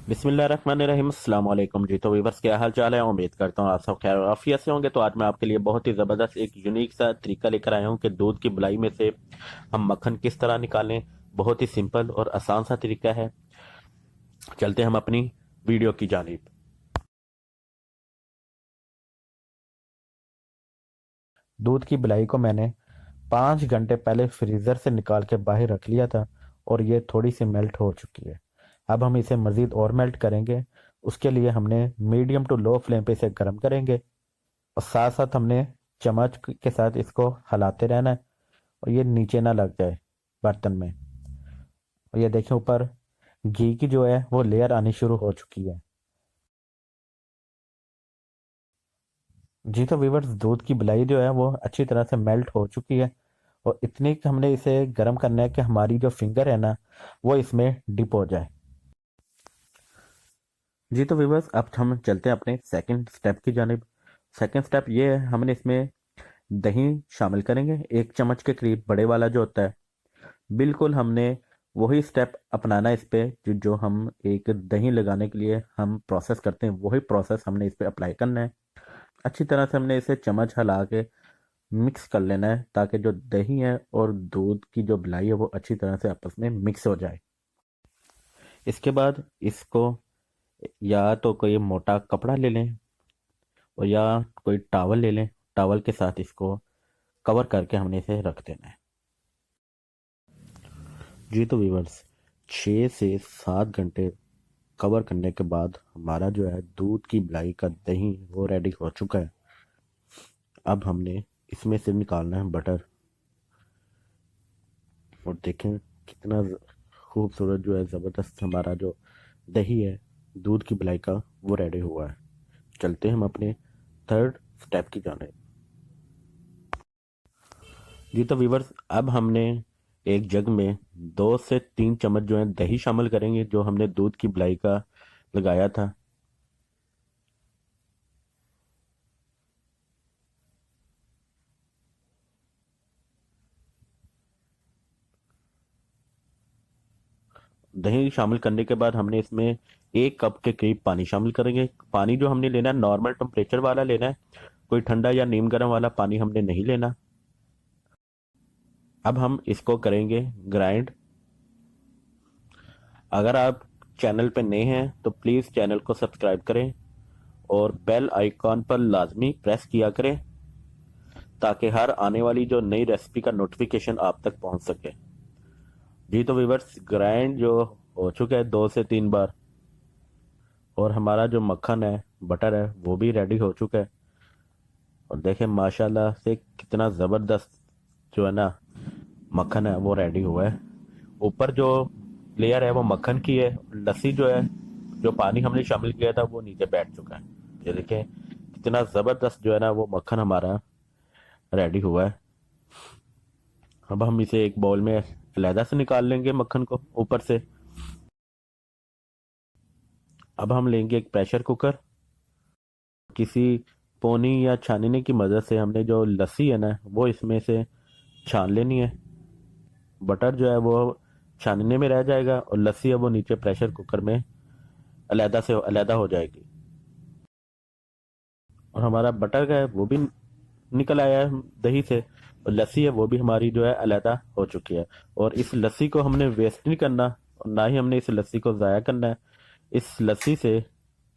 बिस्मिल्लाहिर्रहमानिर्रहीम अस्सलाम वालेकुम जी। तो वीवर्स, क्या हाल चाल है? उम्मीद करता हूँ आप सब खैर और आफियत से होंगे। तो आज मैं आपके लिए बहुत ही ज़बरदस्त एक यूनिक सा तरीका लेकर आया हूँ कि दूध की बुलाई में से हम मक्खन किस तरह निकालें। बहुत ही सिंपल और आसान सा तरीका है। चलते हम अपनी वीडियो की जानिब। दूध की बुलाई को मैंने 5 घंटे पहले फ्रीज़र से निकाल के बाहर रख लिया था और ये थोड़ी सी मेल्ट हो चुकी है। अब हम इसे मज़ीद और मेल्ट करेंगे। उसके लिए हमने मीडियम टू लो फ्लेम पे इसे गर्म करेंगे और साथ साथ हमने चम्मच के साथ इसको हिलाते रहना है और ये नीचे ना लग जाए बर्तन में। और ये देखें, ऊपर घी की जो है वो लेयर आनी शुरू हो चुकी है। जी तो व्यूअर्स, दूध की मलाई जो है वो अच्छी तरह से मेल्ट हो चुकी है और इतनी कि हमने इसे गर्म करना है कि हमारी जो फिंगर है ना वो इसमें डिप हो जाए। जी तो व्यूअर्स, अब हम चलते हैं अपने सेकंड स्टेप की जानिब। सेकंड स्टेप ये है, हमने इसमें दही शामिल करेंगे। 1 चम्मच के करीब बड़े वाला जो होता है। बिल्कुल हमने वही स्टेप अपनाना है इस पे जो हम एक दही लगाने के लिए हम प्रोसेस करते हैं, वही प्रोसेस हमने इस पे अप्लाई करना है। अच्छी तरह से हमने इसे चम्मच हिला के मिक्स कर लेना है ताकि जो दही है और दूध की जो मलाई है वो अच्छी तरह से आपस में मिक्स हो जाए। इसके बाद इसको या तो कोई मोटा कपड़ा ले लें और या कोई टावल ले लें। टावल के साथ इसको कवर करके हमने इसे रख देना है। जी तो व्यूवर्स, 6 से 7 घंटे कवर करने के बाद हमारा जो है दूध की मलाई का दही वो रेडी हो चुका है। अब हमने इसमें से निकालना है बटर और देखें कितना खूबसूरत जो है ज़बरदस्त हमारा जो दही है दूध की मलाई का वो रेडी हुआ है। चलते हैं हम अपने थर्ड स्टेप की जाने। जी तो व्यूवर्स, अब हमने एक जग में 2 से 3 चम्मच जो है दही शामिल करेंगे जो हमने दूध की मलाई का लगाया था। दही शामिल करने के बाद हमने इसमें 1 कप के करीब पानी शामिल करेंगे। पानी जो हमने लेना है नॉर्मल टेम्परेचर वाला लेना है, कोई ठंडा या नीम गर्म वाला पानी हमने नहीं लेना। अब हम इसको करेंगे ग्राइंड। अगर आप चैनल पे नए हैं तो प्लीज़ चैनल को सब्सक्राइब करें और बेल आइकॉन पर लाजमी प्रेस किया करें ताकि हर आने वाली जो नई रेसिपी का नोटिफिकेशन आप तक पहुंच सके। जी तो व्यूवर्स, ग्राइंड जो हो चुका है 2 से 3 बार और हमारा जो मक्खन है बटर है वो भी रेडी हो चुका है। और देखें माशाल्लाह से कितना ज़बरदस्त जो है ना मक्खन है वो रेडी हुआ है। ऊपर जो लेयर है वो मक्खन की है। लस्सी जो है, जो पानी हमने शामिल किया था वो नीचे बैठ चुका है। ये देखें कितना ज़बरदस्त जो है ना वो मक्खन हमारा रेडी हुआ है। अब हम इसे एक बाउल में अलहदा से निकाल लेंगे मक्खन को ऊपर से। अब हम लेंगे एक प्रेशर कुकर। किसी पोनी या छानने की मदद से हमने जो लस्सी है ना वो इसमें से छान लेनी है। बटर जो है वो छानने में रह जाएगा और लस्सी है वो नीचे प्रेशर कुकर में अलहदा हो जाएगी। और हमारा बटर का है वो भी निकल आया है दही से और लस्सी है वो भी हमारी जो है अलहदा हो चुकी है। और इस लस्सी को हमने वेस्ट नहीं करना और ना ही हमने इस लस्सी को ज़ाया करना है। इस लस्सी से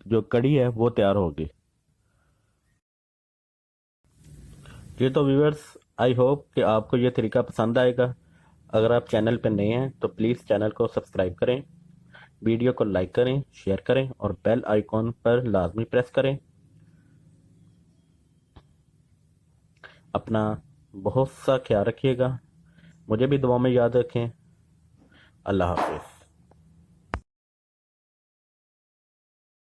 जो कड़ी है वो तैयार होगी। जी तो व्यूअर्स, आई होप कि आपको ये तरीका पसंद आएगा। अगर आप चैनल पर नए हैं तो प्लीज़ चैनल को सब्सक्राइब करें, वीडियो को लाइक करें, शेयर करें और बेल आइकॉन पर लाजमी प्रेस करें। अपना बहुत सा ख्याल रखिएगा। मुझे भी दुआ में याद रखें। अल्लाह हाफिज़।